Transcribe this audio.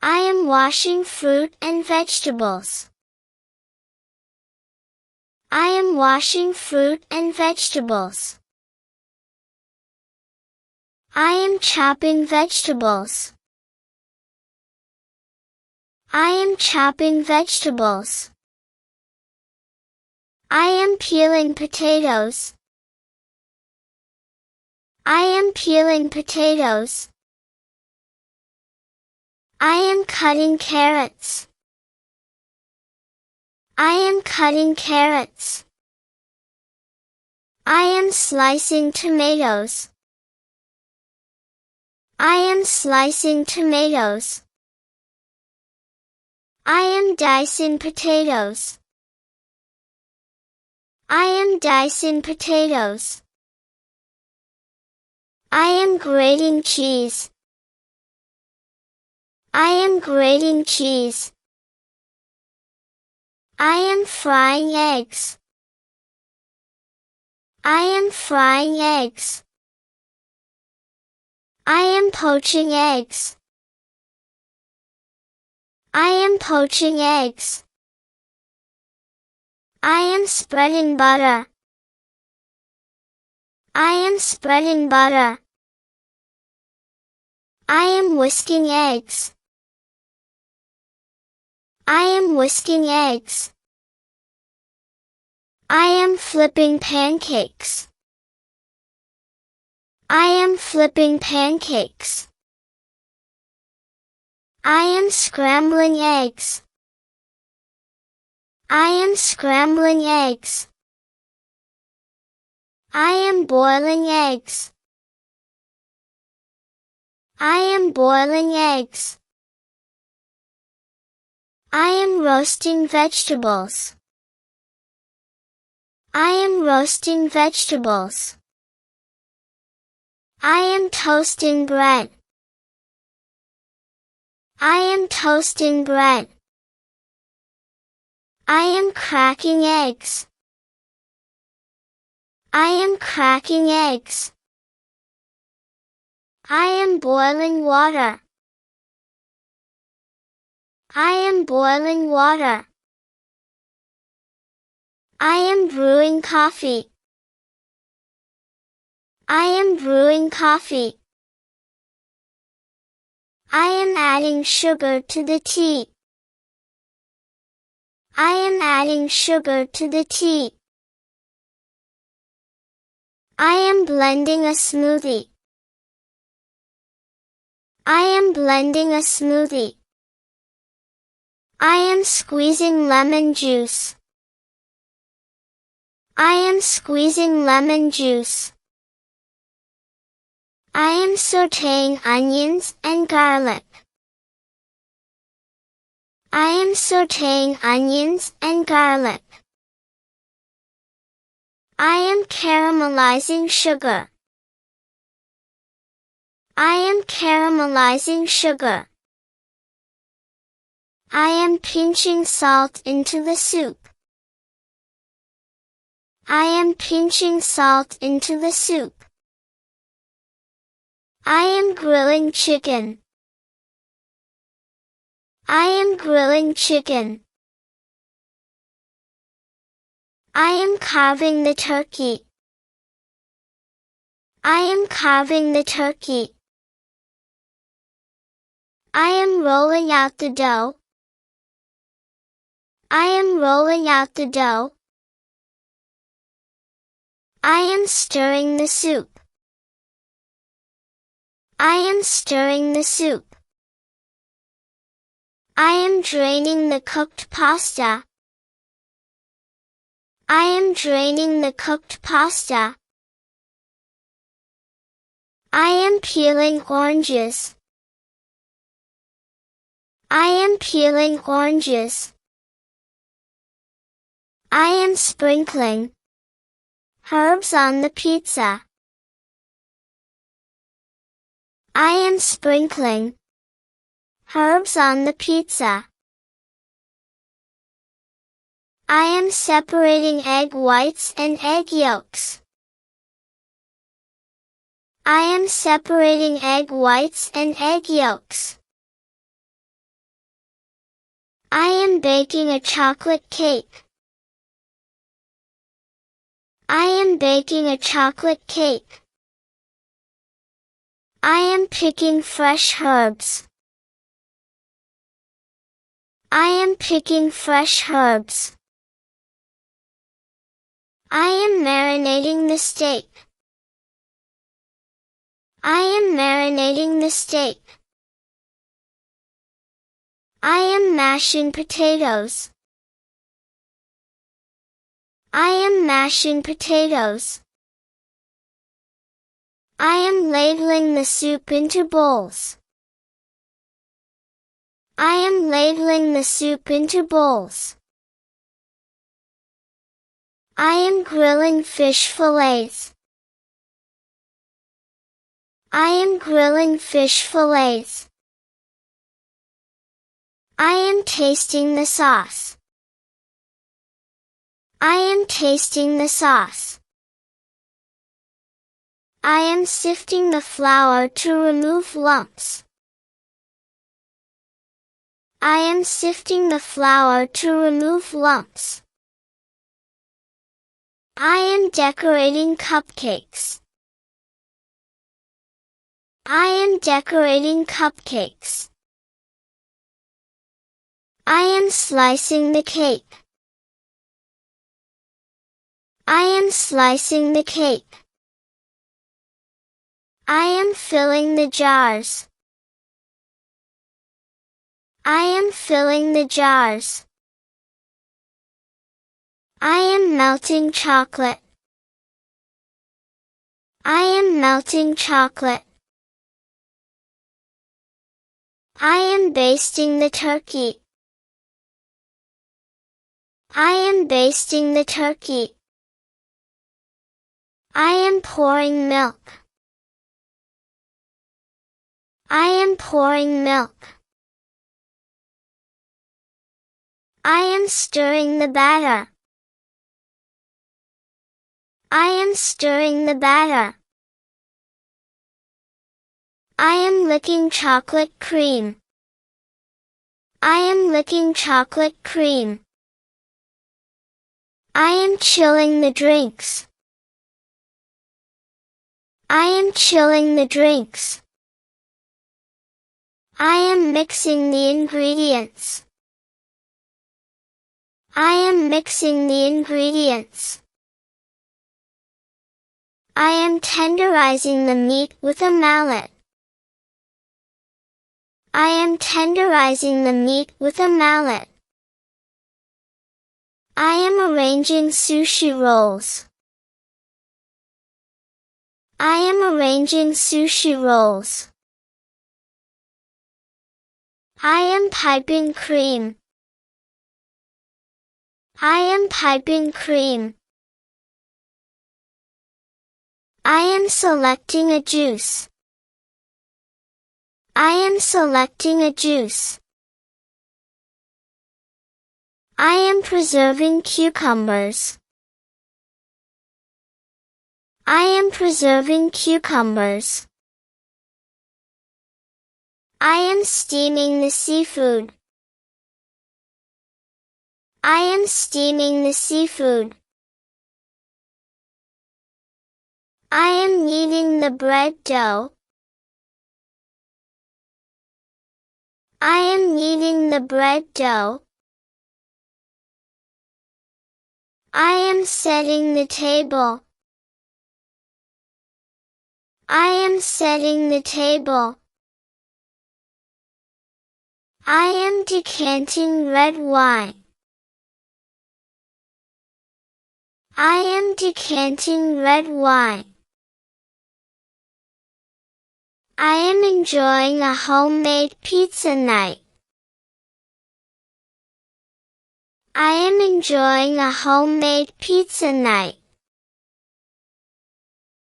I am washing fruit and vegetables. I am washing fruit and vegetables. I am chopping vegetables. I am chopping vegetables. I am peeling potatoes. I am peeling potatoes. I am cutting carrots. I am cutting carrots. I am slicing tomatoes. I am slicing tomatoes. I am dicing potatoes. I am dicing potatoes. I am grating cheese. I am grating cheese. I am frying eggs. I am frying eggs. I am poaching eggs. I am poaching eggs. I am spreading butter. I am spreading butter. I am whisking eggs. I am whisking eggs. I am flipping pancakes. I am flipping pancakes. I am scrambling eggs. I am scrambling eggs. I am boiling eggs. I am boiling eggs. I am roasting vegetables. I am roasting vegetables. I am toasting bread. I am toasting bread. I am cracking eggs. I am cracking eggs. I am boiling water. I am boiling water. I am brewing coffee. I am brewing coffee. I am adding sugar to the tea. I am adding sugar to the tea. I am blending a smoothie. I am blending a smoothie. I am squeezing lemon juice. I am squeezing lemon juice. I am sautéing onions and garlic. I am sautéing onions and garlic. I am caramelizing sugar. I am caramelizing sugar. I am pinching salt into the soup. I am pinching salt into the soup. I am grilling chicken. I am grilling chicken. I am carving the turkey. I am carving the turkey. I am rolling out the dough. I am rolling out the dough. I am stirring the soup. I am stirring the soup. I am draining the cooked pasta. I am draining the cooked pasta. I am peeling oranges. I am peeling oranges. I am sprinkling herbs on the pizza. I am sprinkling herbs on the pizza. I am separating egg whites and egg yolks. I am separating egg whites and egg yolks. I am baking a chocolate cake. I am baking a chocolate cake. I am picking fresh herbs. I am picking fresh herbs. I am marinating the steak. I am marinating the steak. I am mashing potatoes. I am mashing potatoes. I am ladling the soup into bowls. I am ladling the soup into bowls. I am grilling fish fillets. I am grilling fish fillets. I am tasting the sauce. I am tasting the sauce. I am sifting the flour to remove lumps. I am sifting the flour to remove lumps. I am decorating cupcakes. I am decorating cupcakes. I am slicing the cake. I am slicing the cake. I am filling the jars. I am filling the jars. I am melting chocolate. I am melting chocolate. I am basting the turkey. I am basting the turkey. I am pouring milk. I am pouring milk. I am stirring the batter. I am stirring the batter. I am licking chocolate cream. I am licking chocolate cream. I am chilling the drinks. I am chilling the drinks. I am mixing the ingredients. I am mixing the ingredients. I am tenderizing the meat with a mallet. I am tenderizing the meat with a mallet. I am arranging sushi rolls. I am arranging sushi rolls. I am piping cream. I am piping cream. I am selecting a juice. I am selecting a juice. I am preserving cucumbers. I am preserving cucumbers. I am steaming the seafood. I am steaming the seafood. I am kneading the bread dough. I am kneading the bread dough. I am setting the table. I am setting the table. I am decanting red wine. I am decanting red wine. I am enjoying a homemade pizza night. I am enjoying a homemade pizza night.